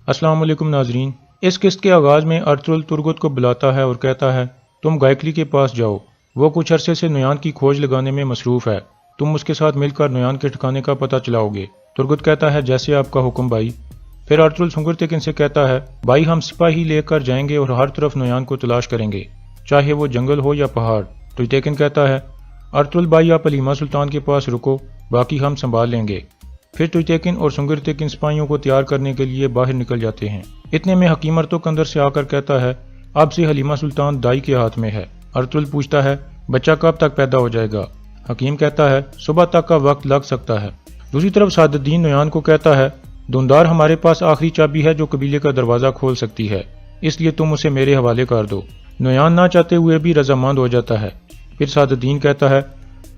अस्सलाम वालेकुम नाजरीन। इस किस्त के आगाज़ में अर्तुगरुल तुर्गुत को बुलाता है और कहता है तुम गायकली के पास जाओ, वो कुछ अरसे से नुयान की खोज लगाने में मसरूफ़ है, तुम उसके साथ मिलकर नुयान के ठिकाने का पता चलाओगे। तुर्गुत कहता है जैसे आपका हुक्म भाई। फिर अर्तुगरुल सुंगरतेकिन से कहता है भाई हम सिपाही लेकर जाएंगे और हर तरफ नुयान को तलाश करेंगे, चाहे वो जंगल हो या पहाड़। तुर्गुतेकिन कहता है अर्तुगरुल भाई आप हलीमा सुल्तान के पास रुको, बाकी हम संभाल लेंगे। फिर तुर्गुतेकिन और सुंगरतेकिन सिपाहियों को तैयार करने के लिए बाहर निकल जाते हैं। इतने में हकीम अर्तुगरुल अंदर से आकर कहता है अब से हलीमा सुल्तान दाई के हाथ में है। अर्तुगरुल पूछता है बच्चा कब तक पैदा हो जाएगा? हकीम कहता है सुबह तक का वक्त लग सकता है। दूसरी तरफ सादुद्दीन नुयान को कहता है धुंधार हमारे पास आखिरी चाबी है जो कबीले का दरवाजा खोल सकती है, इसलिए तुम उसे मेरे हवाले कर दो। नुयान ना चाहते हुए भी रजामंद हो जाता है। फिर सादुद्दीन कहता है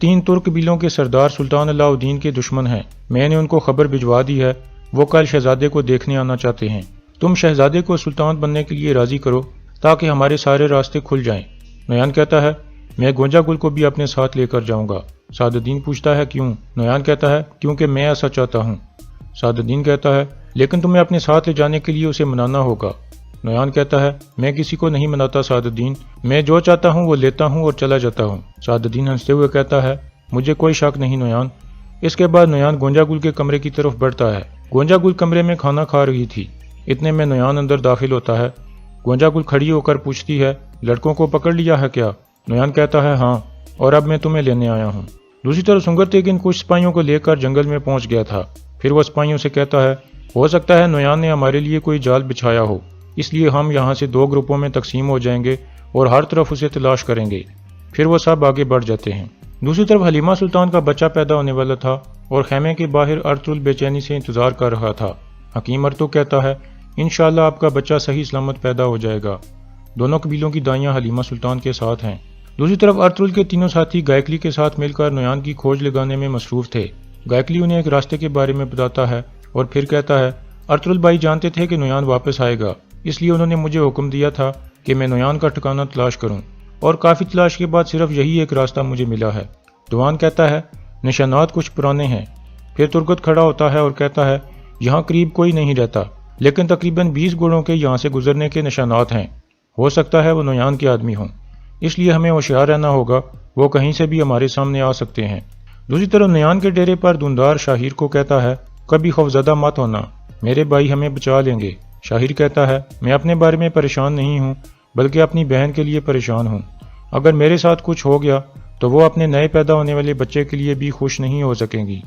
3 तुर्क कबीलों के सरदार सुल्तान अलाउद्दीन के दुश्मन हैं, मैंने उनको खबर भिजवा दी है, वो कल शहजादे को देखने आना चाहते हैं। तुम शहजादे को सुल्तान बनने के लिए राजी करो ताकि हमारे सारे रास्ते खुल जाएं। नुयान कहता है मैं गोंजा गुल को भी अपने साथ लेकर जाऊंगा। सादुद्दीन पूछता है क्यों? नुयान कहता है क्योंकि मैं ऐसा चाहता हूँ। सादुद्दीन कहता है लेकिन तुम्हें अपने साथ ले जाने के लिए उसे मनाना होगा। नुयान कहता है मैं किसी को नहीं मनाता सादुद्दीन, मैं जो चाहता हूँ वो लेता हूँ और चला जाता हूँ। सादुद्दीन हंसते हुए कहता है मुझे कोई शक नहीं नुयान। इसके बाद नुयान गोंजा गुल के कमरे की तरफ बढ़ता है। गोंजा गुल कमरे में खाना खा रही थी। इतने में नुयान अंदर दाखिल होता है। गोंजा गुल खड़ी होकर पूछती है लड़कों को पकड़ लिया है क्या? नुयान कहता है हाँ, और अब मैं तुम्हें लेने आया हूँ। दूसरी तरफ सुंगरतेकिन कुछ सिपाहियों को लेकर जंगल में पहुंच गया था। फिर वह सिपाहियों से कहता है हो सकता है नुयान ने हमारे लिए कोई जाल बिछाया हो, इसलिए हम यहाँ से 2 ग्रुपों में तकसीम हो जाएंगे और हर तरफ उसे तलाश करेंगे। फिर वो सब आगे बढ़ जाते हैं। दूसरी तरफ हलीमा सुल्तान का बच्चा पैदा होने वाला था और खेमे के बाहर अर्तुगरुल बेचैनी से इंतजार कर रहा था। हकीम अर्तुगरुल कहता है इंशाअल्लाह आपका बच्चा सही सलामत पैदा हो जाएगा। दोनों कबीलों की दाइयां हलीमा सुल्तान के साथ हैं। दूसरी तरफ अर्तुगरुल के तीनों साथी गायकली के साथ मिलकर नुयान की खोज लगाने में मसरूफ थे। गायकली उन्हें एक रास्ते के बारे में बताता है और फिर कहता है अर्तुगरुल भाई जानते थे कि नुयान वापस आएगा, इसलिए उन्होंने मुझे हुक्म दिया था कि मैं नुयान का ठिकाना तलाश करूं, और काफ़ी तलाश के बाद सिर्फ यही एक रास्ता मुझे मिला है। दुआन कहता है निशानात कुछ पुराने हैं। फिर तुर्गुत खड़ा होता है और कहता है यहाँ करीब कोई नहीं रहता, लेकिन तकरीबन 20 घोड़ों के यहाँ से गुजरने के निशानात हैं। हो सकता है वो नुयान के आदमी हों, इसलिए हमें होशियार रहना होगा, वो कहीं से भी हमारे सामने आ सकते हैं। दूसरी तरफ नुयान के डेरे पर धुंधार शाहिर को कहता है कभी खौफजदा मत होना, मेरे भाई हमें बचा लेंगे। शाहिर कहता है मैं अपने बारे में परेशान नहीं हूँ, बल्कि अपनी बहन के लिए परेशान हूँ। अगर मेरे साथ कुछ हो गया तो वो अपने नए पैदा होने वाले बच्चे के लिए भी खुश नहीं हो सकेंगी।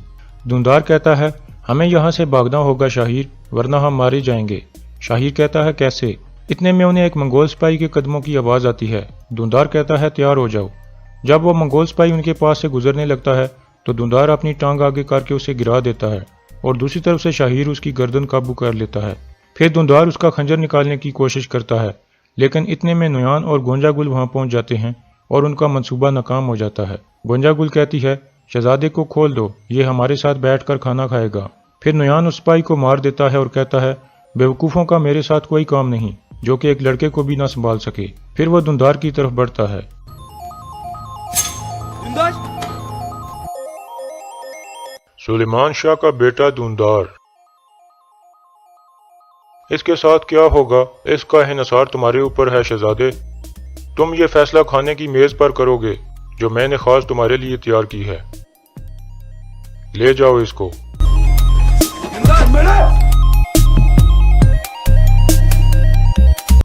धुंधार कहता है हमें यहाँ से भागना होगा शाहिर, वरना हम मारे जाएंगे। शाहिर कहता है कैसे? इतने में उन्हें एक मंगोल सिपाही के कदमों की आवाज़ आती है। धुंधार कहता है तैयार हो जाओ। जब वो मंगोल सिपाही उनके पास से गुजरने लगता है तो धुंधार अपनी टांग आगे करके उसे गिरा देता है और दूसरी तरफ से शाहिर उसकी गर्दन काबू कर लेता है। फिर धुंधार उसका खंजर निकालने की कोशिश करता है, लेकिन इतने में नुयान और गोंजा गुल वहां पहुंच जाते हैं और उनका मंसूबा नाकाम हो जाता है। गोंजा गुल कहती है शहजादे को खोल दो, ये हमारे साथ बैठकर खाना खाएगा। फिर नुयान उस सिपाही को मार देता है और कहता है बेवकूफ़ों का मेरे साथ कोई काम नहीं जो कि एक लड़के को भी ना संभाल सके। फिर वह धुंधार की तरफ बढ़ता है। सुलेमान शाह का बेटा धुंधार। इसके साथ क्या होगा इसका हिसार तुम्हारे ऊपर है शहजादे। तुम ये फैसला खाने की मेज पर करोगे जो मैंने खास तुम्हारे लिए तैयार की है। ले जाओ इसको।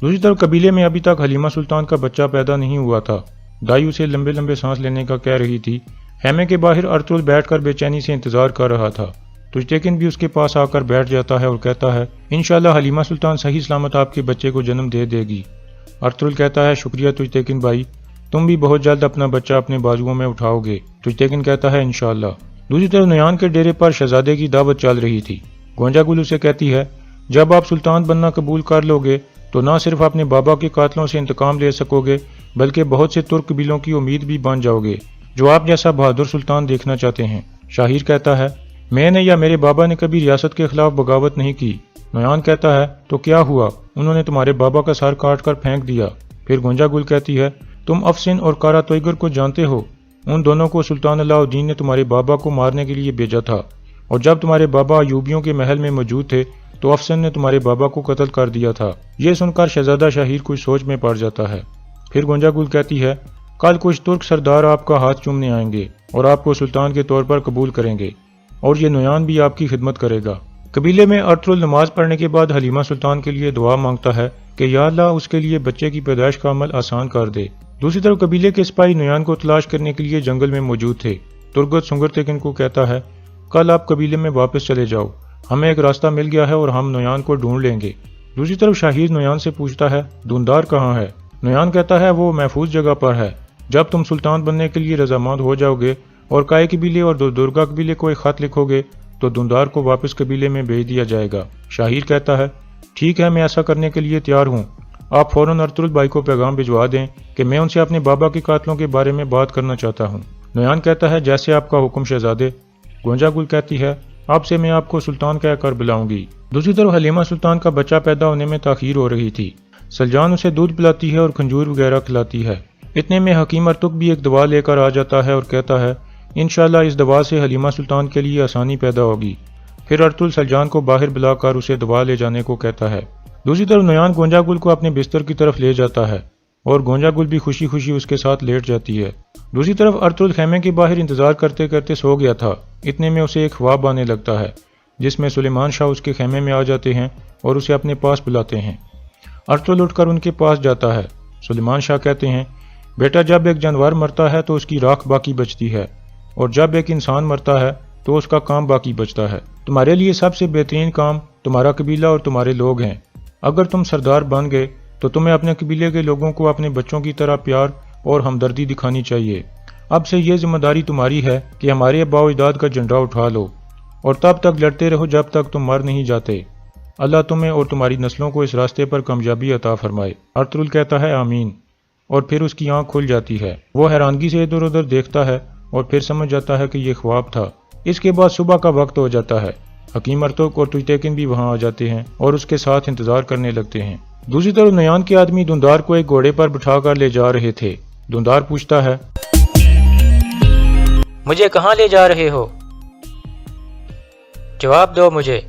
दूसरी तरफ कबीले में अभी तक हलीमा सुल्तान का बच्चा पैदा नहीं हुआ था। दाई उसे लंबे लंबे सांस लेने का कह रही थी। खेमे के बाहर अर्तुगरुल बैठकर बेचैनी से इंतजार कर रहा था। तुर्गुतेकिन भी उसके पास आकर बैठ जाता है और कहता है इंशाअल्लाह हलीमा सुल्तान सही सलामत आपके बच्चे को जन्म दे देगी। अर्तुगरुल कहता है शुक्रिया तुर्गुतेकिन भाई, तुम भी बहुत जल्द अपना बच्चा अपने बाजुओं में उठाओगे। तुर्गुतेकिन कहता है इंशाअल्लाह। दूसरी तरफ नुयान के डेरे पर शहजादे की दावत चल रही थी। गोंजा गुल उसे कहती है जब आप सुल्तान बनना कबूल कर लोगे तो न सिर्फ अपने बाबा के कातलों से इंतकाम ले सकोगे, बल्कि बहुत से तुर्क कबीलों की उम्मीद भी बन जाओगे जो आप जैसा बहादुर सुल्तान देखना चाहते हैं। शाहिर कहता है मैंने या मेरे बाबा ने कभी रियासत के खिलाफ बगावत नहीं की। नुयान कहता है तो क्या हुआ, उन्होंने तुम्हारे बाबा का सर काट कर फेंक दिया। फिर गोंजा गुल कहती है तुम अफसिन और कारा तोयगर को जानते हो, उन दोनों को सुल्तान अलाउद्दीन ने तुम्हारे बाबा को मारने के लिए भेजा था, और जब तुम्हारे बाबा अयूबियों के महल में मौजूद थे तो अफसर ने तुम्हारे बाबा को कत्ल कर दिया था। ये सुनकर शहजादा शाहिर कुछ सोच में पड़ जाता है। फिर गोंजागुल कहती है, कल कुछ तुर्क सरदार आपका हाथ चूमने आएंगे और आपको सुल्तान के तौर पर कबूल करेंगे और ये नुयान भी आपकी खिदमत करेगा। कबीले में अर्तुल नमाज पढ़ने के बाद हलीमा सुल्तान के लिए दुआ मांगता है कि या अल्लाह उसके लिए बच्चे की पैदाइश का अमल आसान कर दे। दूसरी तरफ कबीले के सिपाही नुयान को तलाश करने के लिए जंगल में मौजूद थे। तुर्गत सुंगर तेकिन को कहता है, कल आप कबीले में वापस चले जाओ, हमें एक रास्ता मिल गया है और हम नुयान को ढूंढ लेंगे। दूसरी तरफ शाहिर नुयान से पूछता है, धुंधार कहाँ है? नुयान कहता है, वो महफूज जगह पर है। जब तुम सुल्तान बनने के लिए रजामंद हो जाओगे और काय कबीले और दुर्गा कबीले को एक खत लिखोगे तो धुंधार को वापस कबीले में भेज दिया जाएगा। शाहिर कहता है, ठीक है, मैं ऐसा करने के लिए तैयार हूँ। आप फौरन अर्तुल भाई को पैगाम भिजवा दें कि मैं उनसे अपने बाबा के कातलों के बारे में बात करना चाहता हूँ। नुयान कहता है, जैसे आपका हुक्म शहजादे। गोंजागुल कहती है, अब से मैं आपको सुल्तान कहकर बुलाऊंगी। दूसरी तरफ हलीमा सुल्तान का बच्चा पैदा होने में ताखीर हो रही थी। सलजान उसे दूध पिलाती है और खंजूर वगैरह खिलाती है। इतने में हकीम अर्तुक भी एक दवा लेकर आ जाता है और कहता है, इंशाल्लाह इस दवा से हलीमा सुल्तान के लिए आसानी पैदा होगी। फिर अर्तुल सलजान को बाहर बुलाकर उसे दवा ले जाने को कहता है। दूसरी तरफ नुयान गोंजागुल को अपने बिस्तर की तरफ ले जाता है और गोंजागुल भी खुशी खुशी उसके साथ लेट जाती है। दूसरी तरफ अर्तुल खेमे के बाहर इंतजार करते करते सो गया था। इतने में उसे एक ख्वाब आने लगता है जिसमें सुलेमान शाह उसके खेमे में आ जाते हैं और उसे अपने पास बुलाते हैं। अर्तुल उठकर उनके पास जाता है। सुलेमान शाह कहते हैं, बेटा, जब एक जानवर मरता है तो उसकी राख बाकी बचती है और जब एक इंसान मरता है तो उसका काम बाकी बचता है। तुम्हारे लिए सबसे बेहतरीन काम तुम्हारा कबीला और तुम्हारे लोग हैं। अगर तुम सरदार बन गए तो तुम्हें अपने कबीले के लोगों को अपने बच्चों की तरह प्यार और हमदर्दी दिखानी चाहिए। अब से ये जिम्मेदारी तुम्हारी है कि हमारे अब्बा इजाद का झंडा उठा लो और तब तक लड़ते रहो जब तक तुम मर नहीं जाते। अल्लाह तुम्हें और तुम्हारी नस्लों को इस रास्ते पर कामयाबी अता फरमाए। अर्तुल कहता है, आमीन। और फिर उसकी आंख खुल जाती है। वो हैरानगी से इधर उधर देखता है और फिर समझ जाता है कि ये ख्वाब था। इसके बाद सुबह का वक्त हो जाता है। हकीम अर्तुक और तुइतेकिन भी वहां आ जाते हैं और उसके साथ इंतजार करने लगते हैं। दूसरी तरफ नुयान के आदमी धुंधार को एक घोड़े पर बिठाकर ले जा रहे थे। धुंधार पूछता है, मुझे कहाँ ले जा रहे हो? जवाब दो मुझे।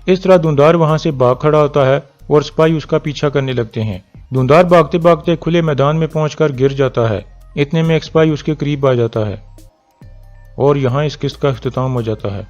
इस तरह धुंधार वहां से भाग खड़ा होता है और सिपाही उसका पीछा करने लगते हैं। धुंधार भागते भागते खुले मैदान में पहुंचकर गिर जाता है। इतने में एक सिपाही उसके करीब आ जाता है और यहाँ इस किस्त का इख्तिताम हो जाता है।